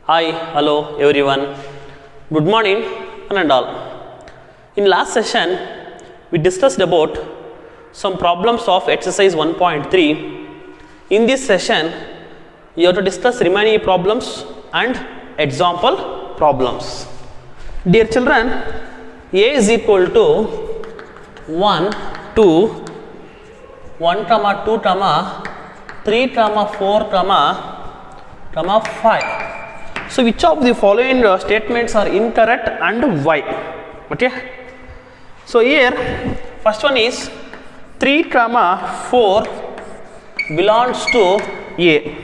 Hi, hello everyone. Good morning one and all. In last session, we discussed about some problems of exercise 1.3. In this session, you have to discuss remaining problems and example problems. Dear children, A is equal to 1, 2, 1, 2, 3, 4, 5. So which of the following statements are incorrect and why? Okay. So here first one is 3, 4 belongs to A.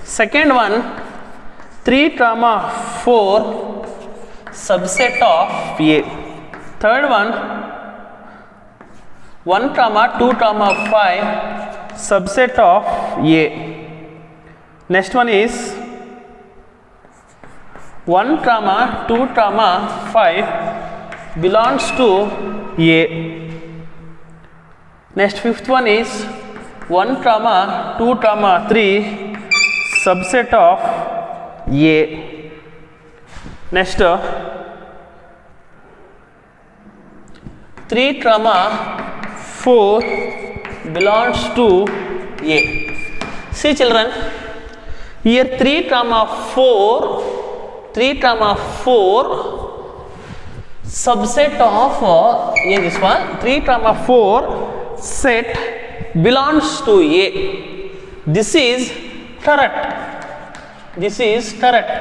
Second one 3, 4 subset of A. Third one 1, 2, 5 subset of A. Next one is 1, 2, 5 belongs to A. Next fifth one is 1, 2, 3 subset of A. Next 3, 4 belongs to A. See children, here 3, 4 subset of this one 3, 4 set belongs to A. This is correct. This is correct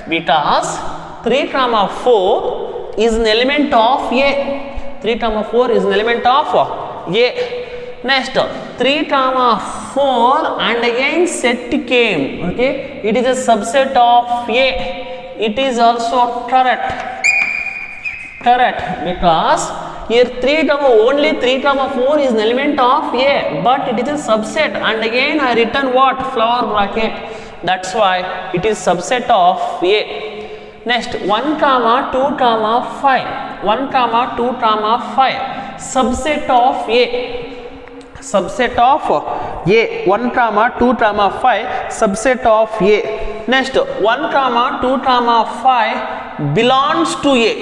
because 3, 4 is an element of A. 3, 4 is an element of A. Next 3, 4 and again set came. Okay, it is a subset of A. It is also correct because here 3, only 3, 4 is an element of A, but it is a subset, and again I written what? Flower bracket. That's why it is subset of A. Next 1, 2, 5. 1, 2, 5 subset of A. Subset of A. 1, 2, 5 subset of A. Next 1, 2, 5 belongs to A.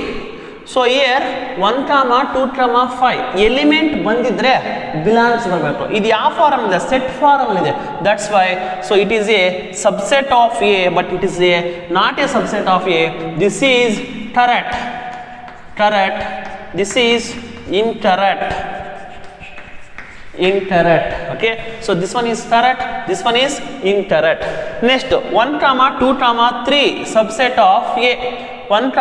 So here 1, 2, 5 element ಬಂದಿದ್ರೆ belongs ಬರಬೇಕು. ಇದು ಯಾವ form ಇದೆ? Set form ಇದೆ. That's why so it is a subset of A, but it is a not a subset of A. This is correct. This is incorrect. Okay, so this one is correct, this one is incorrect. Next 1, 2, 3 subset of A. 1, 2,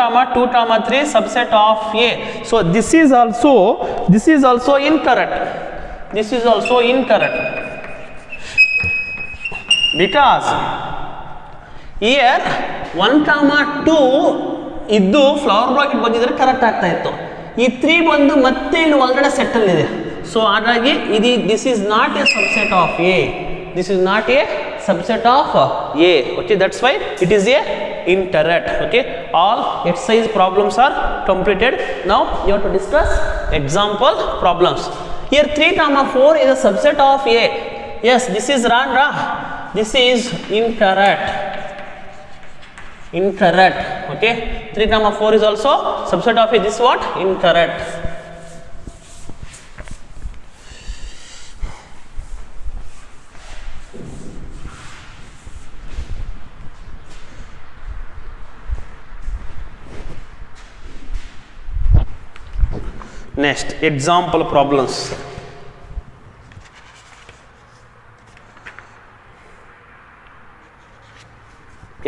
3 subset of A. So this is also incorrect. This is also incorrect because here 1, 2 ಇದ್ದು flower bracket ಬಂದಿದ್ರೆ correct ಆಗ್ತಾ ಇತ್ತು. ಈ 3 ಬಂದು ಮತ್ತೆ ಇಲ್ಲಿ ಒಳಗಡೆ set ಅಲ್ಲಿ ಇದೆ. So ಹಾಗಾಗಿ ಇದು this is not a subset of A. This is not a subset of A. Okay, that's why it is a incorrect. Okay, all exercise problems are completed. Now you have to discuss example problems. Here 3, 4 is a subset of A. Yes, this is wrong. This is incorrect. Okay, 3, 4 is also subset of A. This is what? Incorrect. Next, example problems.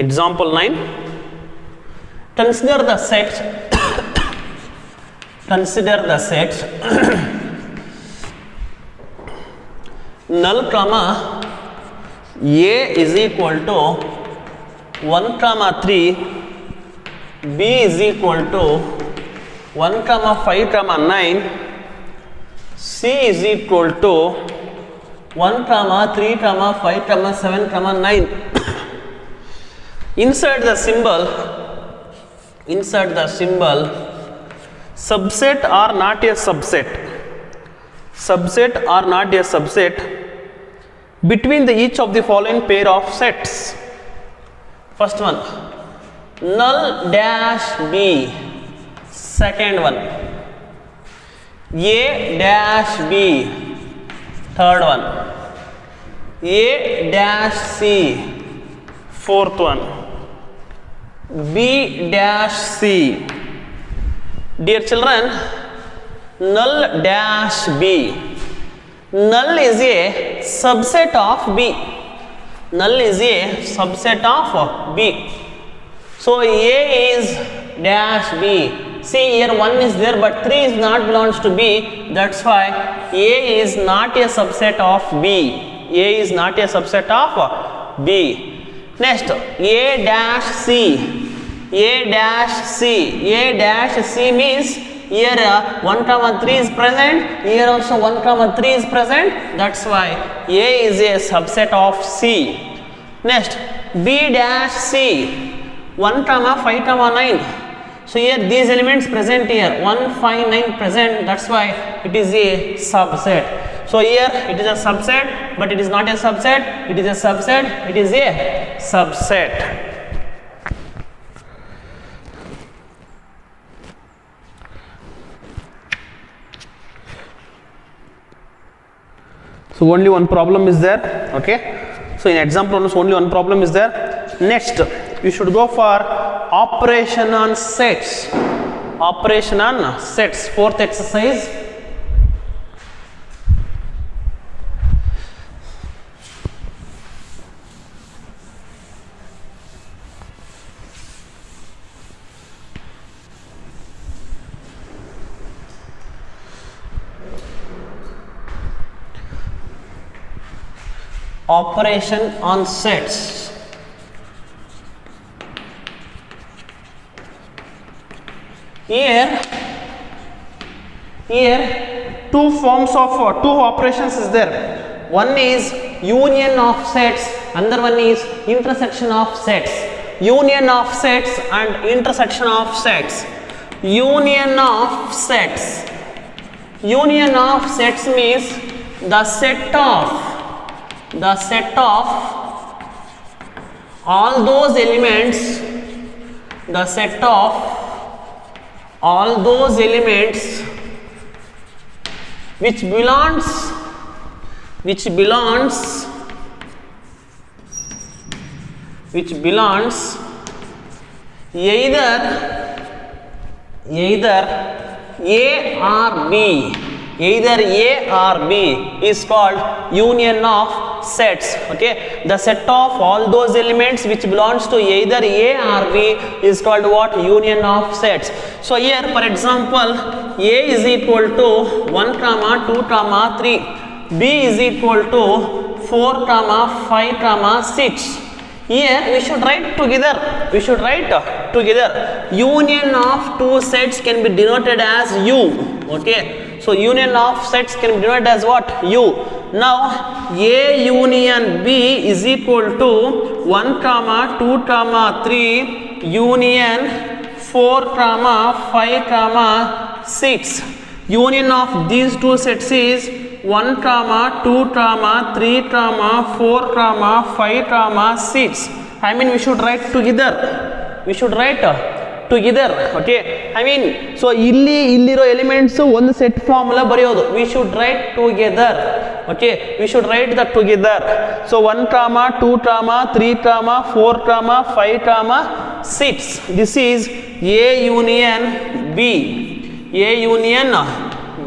Example 9. Consider the set. Null comma A is equal to 1, 3. B is equal to 1, 5, 9. C is equal to 1, 3, 5, 7, 9. Insert the symbol subset or not a subset. Subset or not a subset between each of the following pair of sets. First one null dash b, second one, a dash b, third one, a dash c, fourth one, b dash c. Dear children, null dash b, null is a subset of b, null is a subset of b. So a is dash b. See here 1 is there but 3 is not belongs to b, that's why a is not a subset of b, a is not a subset of b. Next, a dash c, a dash c, a dash c means here 1 comma 3 is present, here also 1 comma 3 is present, that's why a is a subset of c. Next, b dash c, 1 comma 5 comma 9. So here these elements present here 1, 5, 9 present, that's why it is a subset. So here it is a subset but it is not a subset, it is a subset, it is a subset. So only one problem is there, okay. So in example only one problem is there. Next we should go for operation on sets, operation on sets, fourth exercise. Operation on sets. Here two forms of two operations is there. One is union of sets, another one is intersection of sets. Union of sets and intersection of sets. Union of sets. Union of sets means the set of all those elements, the set of all those elements which belongs either A or B, either A or B is called union of sets, okay. The set of all those elements which belongs to either A or B is called what? Union of sets. So here for example A is equal to 1 comma 2 comma 3, B is equal to 4 comma 5 comma 6. Here we should write together, union of two sets can be denoted as U, okay. So union of sets can be denoted as what? U. Now A union B is equal to 1 comma 2 comma 3 union 4 comma 5 comma 6. Union of these two sets is 1 comma 2 comma 3 comma 4 comma 5 comma 6. I mean we should write together. Okay. I mean so illiro elements one set formula bariyodu. We should write together. Okay. We should write that together. So 1 comma 2 comma 3 comma 4 comma 5 comma 6. This is A union B. A union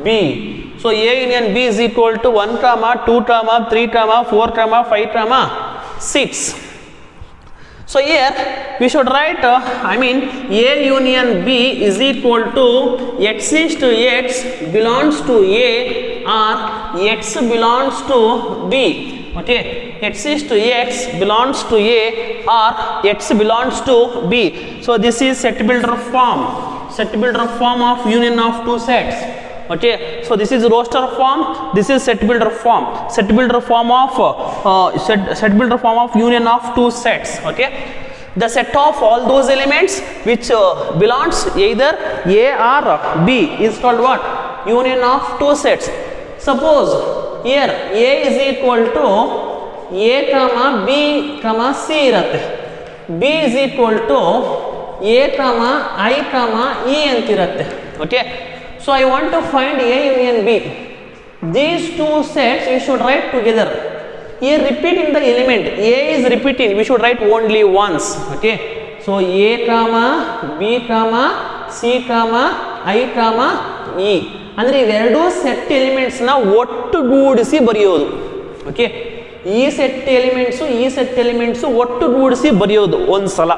B. So A union B is equal to 1 comma 2 comma 3 comma 4 comma 5 comma 6. So here we should write A union B is equal to X is to X belongs to A or X belongs to B, okay. X is to X belongs to A or X belongs to B. So this is set builder form of union of two sets. Okay, so this is roster form, this is set builder form of set builder form of union of two sets. Okay, the set of all those elements which belongs either A or B is called what? Union of two sets. Suppose here A is equal to A comma B comma C irutte, B is equal to A comma I comma E ಅಂತಿರುತ್ತೆ. Okay, so I want to find A union B. These two sets we should write together. Here repeating the element, A is repeating, we should write only once. Okay, so A comma B comma C comma I comma E ಅಂದರೆ ಇವೆರಡೂ set ಎಲಿಮೆಂಟ್ಸ್ನ ಒಟ್ಟುಗೂಡಿಸಿ ಬರೆಯೋದು. Okay, ಈ set elements ಒಟ್ಟುಗೂಡಿಸಿ ಬರೆಯೋದು ಒಂದು ಸಲ.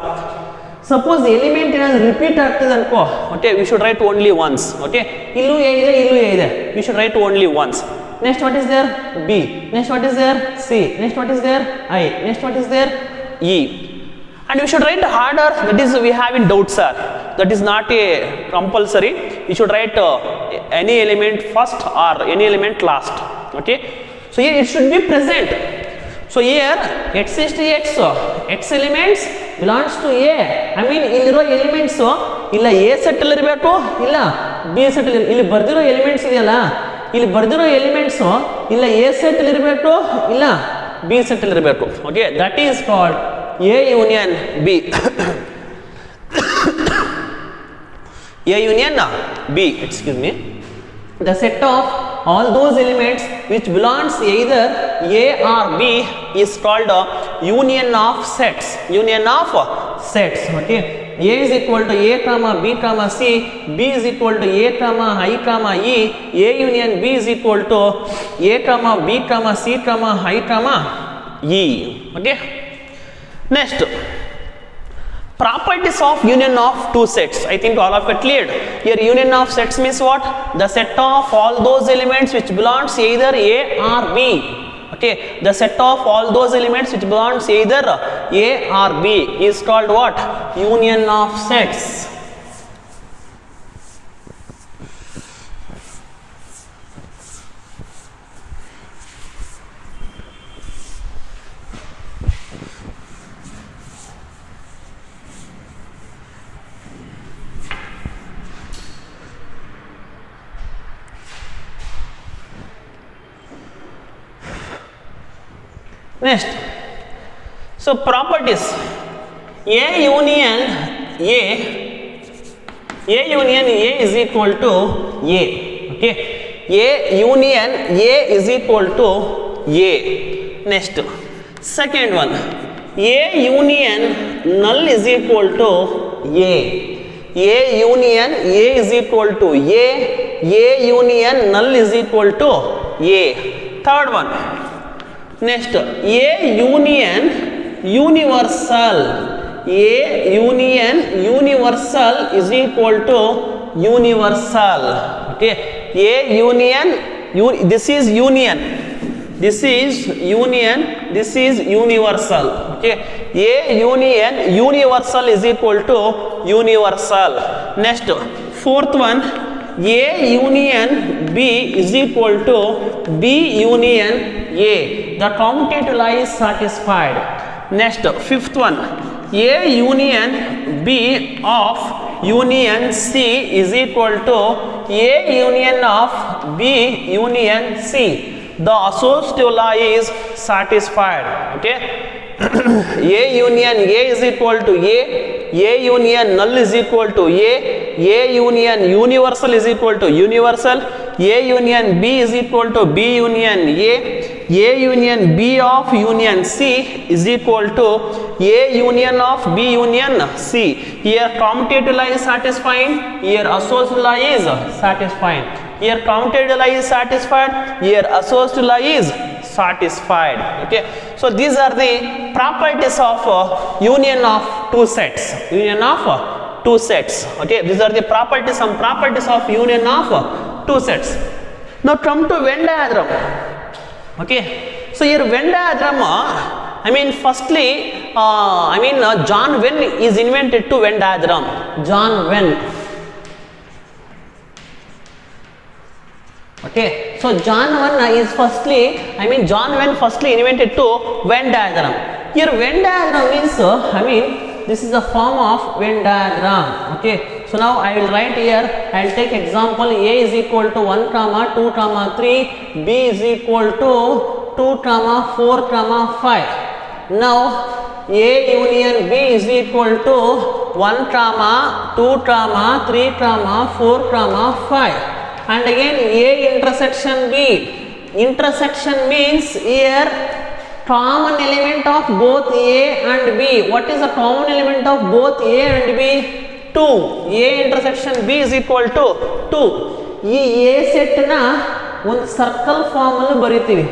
Suppose element ಏನಾದ್ರು ರಿಪೀಟ್ ಆಗ್ತದೆ ಅನ್ಕೋ, okay, we should write only once. Okay, ಇಲ್ಲೂ ಎ ಇದೆ, ಇಲ್ಲೂ ಎ ಇದೆ, we should write only once. Next what is there B, next what is there C, next what is there I, next what is there E. And we should write harder, that is we have in doubt, sir. That is not a compulsory. We should write any element first or any element last. Okay, so here it should be present. So here x is to x elements belongs to A. I mean ಇಲ್ಲಿರೋ elements ಇಲ್ಲ A set ಅಲ್ಲಿ ಇರಬೇಕು, ಇಲ್ಲ B set ಅಲ್ಲಿ. ಇಲ್ಲಿ ಬರ್ದಿರೋ elements ಇದೆಯಲ್ಲ, ಇಲ್ಲಿ ಬರ್ದಿರೋ elements ಇಲ್ಲ ಎ ಸೆಟ್ ಅಲ್ಲಿ ಇರಬೇಕು, ಇಲ್ಲ ಬಿ ಸೆಟ್ ಅಲ್ಲಿ ಇರಬೇಕು. Okay, that is called A union B. A union B, excuse me. The set of all those elements which belongs either A or B is called a union of sets. Union of sets. Okay, A is equal to A comma B comma C, B is equal to A comma I comma E, A union B is equal to A comma B comma C comma I comma E. Okay, next, properties of union of two sets. I think all of it cleared. Here union of sets means what? The set of all those elements which belongs either A or B. Okay, the set of all those elements which belongs either A or B is called what? Union of sets. Next, so properties. A union A is equal to A. Okay, A union A is equal to A. Next, second one, A union null is equal to A. A union A is equal to A. A union null is equal to A. Third one, next, A union universal. A union universal is equal to universal. Okay, A union, this is union, this is union, this is universal. Okay, A union universal is equal to universal. Next, fourth one, A union B is equal to B union A. The commutative law is satisfied. Next, fifth one, A union B of union C is equal to A union of B union C. The associative law is satisfied. Okay, A union A is equal to A union null is equal to A union universal is equal to universal, A union B is equal to B union A union B of union C is equal to A union of B union C. Here commutative law is satisfying, here associative law is satisfying. Here commutative law is satisfied, here associative law is satisfied. Okay, so these are the properties of union of two sets. Union of two sets. Okay, these are the properties, some properties of union of two sets. Now come to Venn diagram. Okay, so here Venn diagram, I mean firstly, John Venn is invented to Venn diagram. John Venn. Okay, so John Venn is firstly, John Venn firstly invented to Venn diagram. Here Venn diagram means, this is a form of Venn diagram. Okay, so now I will write here, I will take example, A is equal to 1 comma 2 comma 3, B is equal to 2 comma 4 comma 5. Now A union B is equal to 1 comma 2 comma 3 comma 4 comma 5. And again A intersection B. Intersection means here common element of both A and B. What is the common element of both A and B? 2. A intersection B is equal to 2. ಈ A ಸೆಟ್ನ ಒಂದು circle ಫಾರ್ಮಲ್ಲಿ ಬರಿತೀವಿ,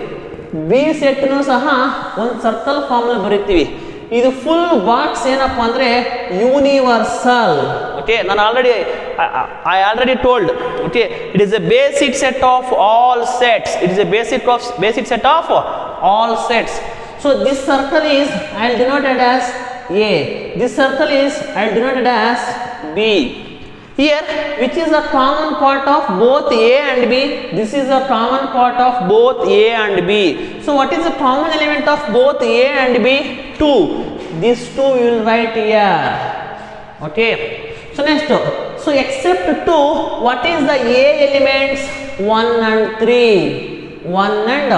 B ಸೆಟ್ನು ಸಹ ಒಂದು circle ಫಾರ್ಮಲ್ಲಿ ಬರಿತೀವಿ. ಇದು full box ಏನಪ್ಪ ಅಂದರೆ ಯೂನಿವರ್ಸಲ್. ಓಕೆ, ನಾನು I already told. Okay, it is a basic set of all sets. It is a basic set of all sets. So this circle is I'll denote it as A. This circle is I'll denote it as B. Here, which is a common part of both A and B? This is a common part of both A and B. So what is the common element of both A and B? 2. These 2 we will write here. Okay. So next, so except 2, what is the A elements? 1 and 3. 1 and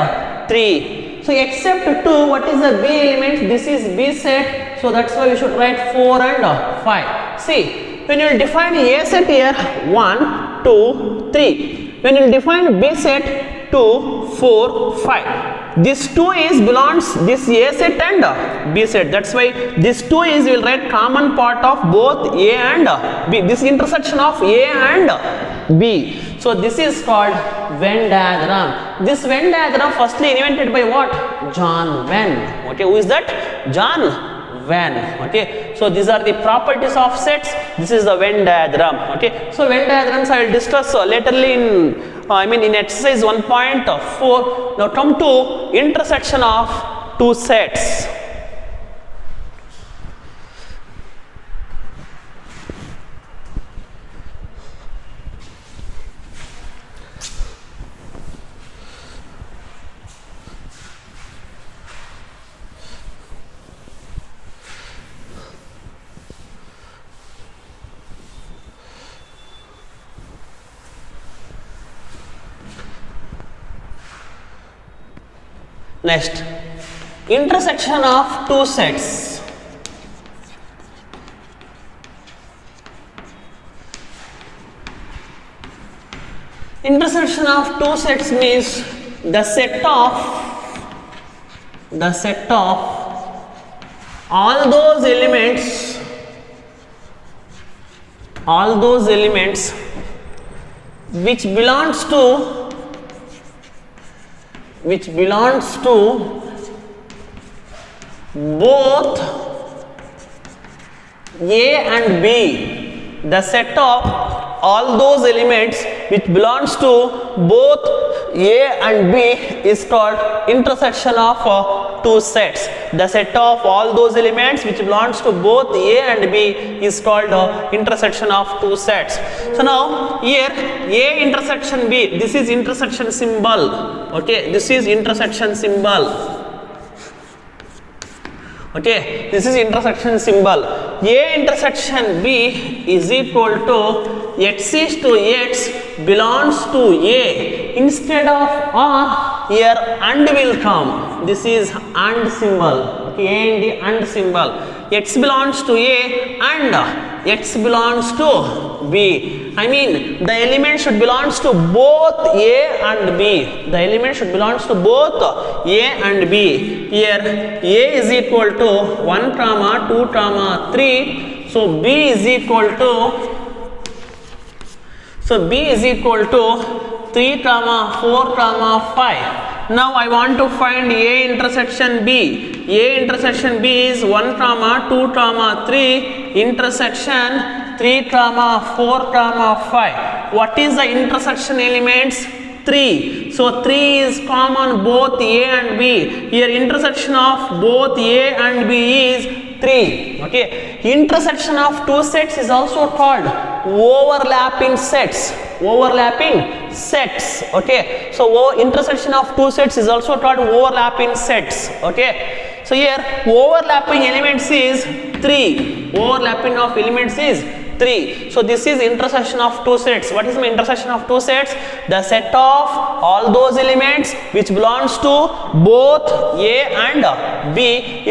3. So except 2, what is the B elements? This is B set. So that's why we should write 4 and 5. See, when you will define A set here, 1, 2, 3. When you will define B set, 2, 4, 5. This 2 is belongs this A set and B set. That's why this 2 is we will write common part of both A and B. This intersection of A and B. So this is called Venn diagram. This Venn diagram firstly invented by what? John Venn. Okay, who is that? John Venn. Okay, so these are the properties of sets. This is the Venn diagram. Okay, so Venn diagrams I will discuss laterly in exercise 1.4. Now come to intersection of two sets. Next, intersection of two sets. Intersection of two sets means the set of all those elements which belongs to both A and B. The set of all those elements which belongs to both A and B is called intersection of two sets. The set of all those elements which belongs to both A and B is called intersection of two sets. So now here A intersection B, this is intersection symbol. Okay, this is intersection symbol. Okay, this is intersection symbol. A intersection B is equal to x is to x belongs to A. Instead of or, here and will come. This is and symbol. Okay, and symbol. X belongs to A and x belongs to B. I mean the element should belongs to both A and B. The element should belongs to both A and B. Here A is equal to 1 comma 2 comma 3. So B is equal to 3 comma 4 comma 5. Now I want to find A intersection B. A intersection B is 1 comma 2 comma 3 intersection 3 comma 4 comma 5. What is the intersection elements? 3. So 3 is common both A and B. Here intersection of both A and B is 3. Okay, intersection of two sets is also called overlapping sets. Okay, so intersection of two sets is also called overlapping sets. Okay, so here overlapping elements is 3. Overlapping of elements is 3. So this is intersection of two sets. What is my intersection of two sets? The set of all those elements which belongs to both A and B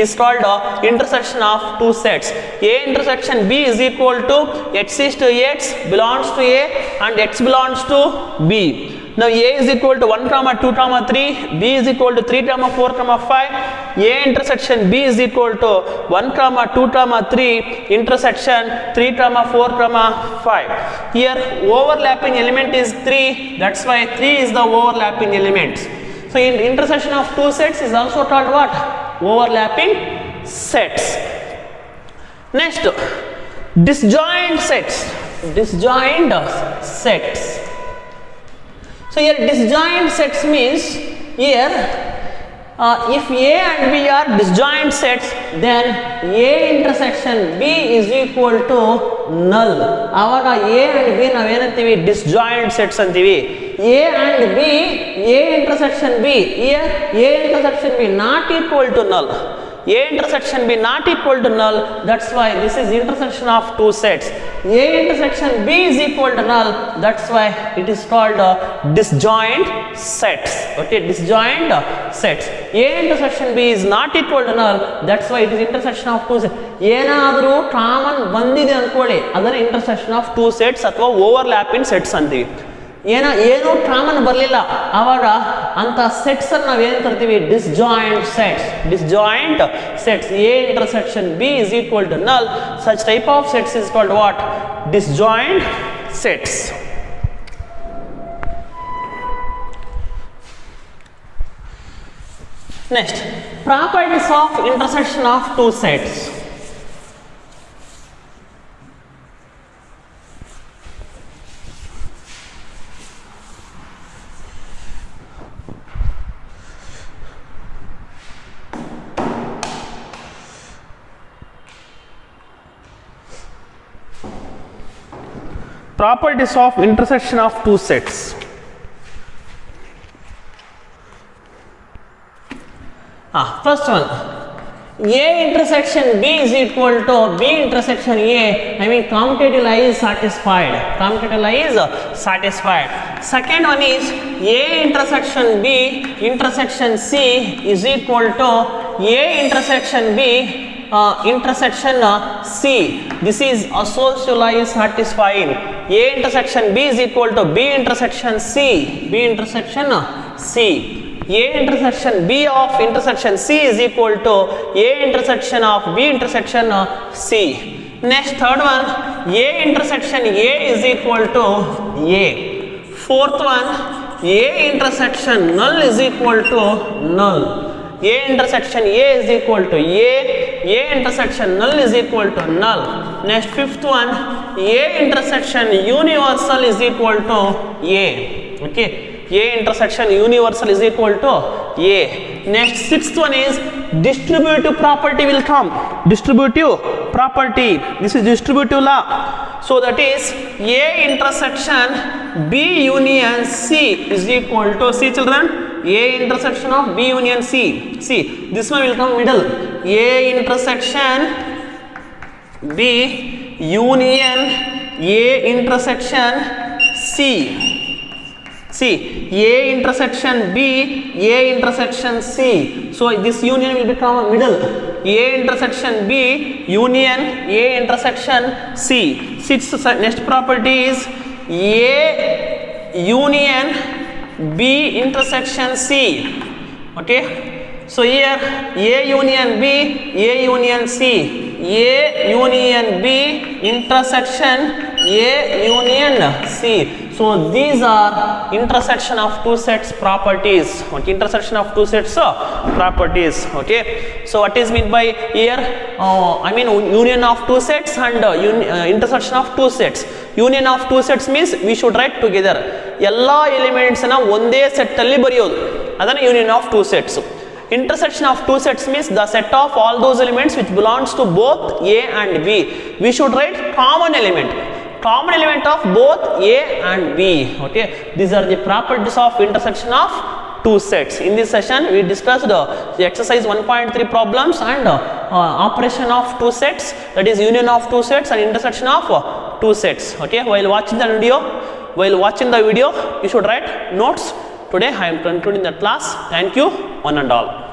is called intersection of two sets. A intersection B is equal to x is to x belongs to A and x belongs to B. Now A is equal to 1, 2, 3, B is equal to 3, 4, 5. A intersection B is equal to 1, 2, 3, intersection 3, 4, 5. Here overlapping element is 3, that's why 3 is the overlapping element. So in intersection of two sets is also called what? Overlapping sets. Next, disjoint sets. Disjoint sets. So here disjoint sets means here if A and B are disjoint sets, then A intersection B is equal to null. Avaga A and B navenantivi disjoint sets antivi. A and B, A intersection B, here A intersection B not equal to null. A intersection B not equal to null, that's why this is intersection of two sets. A intersection B is equal to null, that's why it is called disjoint sets. Okay, disjoint sets. A intersection B is not equal to null, that's why it is intersection of two sets. ಏನಾದರೂ common ಬಂದಿದೆ ಅನ್ಕೊಳ್ಳಿ ಅದರ intersection of two sets ಅಥವಾ overlapping sets ಅಂತೀವಿ. ಏನೂ common ಬರಲಿಲ್ಲ ಆವಾಗ ಅಂತ ಸೆಟ್ಸ್ ಅನ್ನು ನಾವು ಏನು ಕರಿತೀವಿ? Disjoint sets. Disjoint sets. A intersection B is equal to null. Such type of sets is called what? Disjoint sets. Next, properties of intersection of two sets. Properties of intersection of two sets. First one, A intersection B is equal to B intersection A. I mean commutative lie is satisfied. Commutative lie is satisfied. Second one is A intersection B intersection C is equal to A intersection B intersection C. This is associative lie is satisfying. A intersection B is equal to B intersection C. B intersection C. A intersection B of intersection C is equal to A intersection of B intersection C. Next, third one, A intersection A is equal to A. Fourth one, A intersection null is equal to null. A intersection A is equal to A. A intersection null is equal to null. Next, fifth one, A intersection universal is equal to A. Okay. A intersection universal is equal to A. Next, sixth one is distributive property will come. Distributive property. This is distributive law. So that is A intersection B union C is equal to, see children, A intersection of B union C. See, this one will come middle. A intersection B union A intersection C. See, A intersection B, A intersection C. So this union will become a middle. A intersection B, union A intersection C. Sixth, next property is A union B intersection C. Okay. So here A union B, A union C. A union B intersection A union C. So these are intersection of two sets properties. Okay, intersection of two sets properties. Okay, so what is meant by here? I mean union of two sets and intersection of two sets. Union of two sets means we should write together. Alla elements na onde set alli bariyodu. Adana union of two sets. Intersection of two sets means the set of all those elements which belongs to both A and B. We should write common element. Common element of both A and B. Okay, these are the properties of intersection of two sets. In this session we discussed the exercise 1.3 problems and operation of two sets, that is union of two sets and intersection of 2 sets. Okay, while watching the video, you should write notes. Today I am concluding the class. Thank you, one and all.